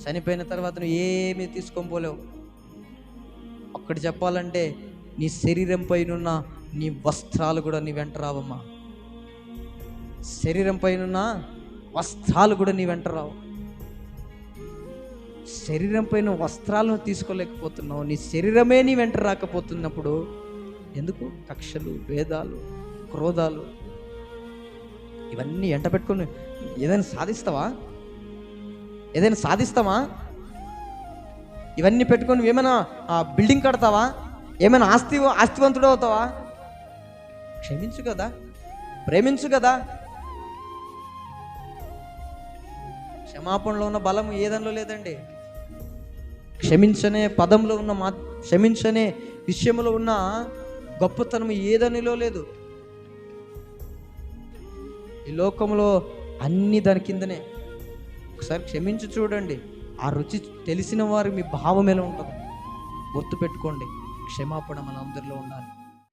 చనిపోయిన తర్వాత నువ్వు ఏమీ తీసుకొని పోలేవు. ఒక్కటి చెప్పాలంటే, నీ శరీరం పైనున్న నీ వస్త్రాలు కూడా నీ వెంట రావమ్మా. శరీరం పైనున్న వస్త్రాలు కూడా నీ వెంట రావు. శరీరం పైన వస్త్రాలను తీసుకోలేకపోతున్నావు, నీ శరీరమే నీ వెంట రాకపోతున్నప్పుడు ఎందుకు కక్షలు, భేదాలు, క్రోధాలు ఇవన్నీ ఎంట పెట్టుకొని ఏదైనా సాధిస్తావా? ఇవన్నీ పెట్టుకొని ఏమైనా బిల్డింగ్ కడతావా? ఏమైనా ఆస్తివంతుడు అవుతావా? క్షమించు కదా, ప్రేమించు కదా. క్షమాపణలో ఉన్న బలం ఏదనిలో లేదండి. క్షమించనే పదంలో ఉన్న క్షమించనే విషయంలో ఉన్న గొప్పతనం ఏదనిలో లేదు. ఈ లోకంలో అన్ని దాని కిందనే. ఒకసారి క్షమించి చూడండి, ఆ రుచి తెలిసిన వారు మీ భావం ఎలా ఉంటుంది గుర్తుపెట్టుకోండి. క్షమాపణ మన అందరిలో ఉండాలి.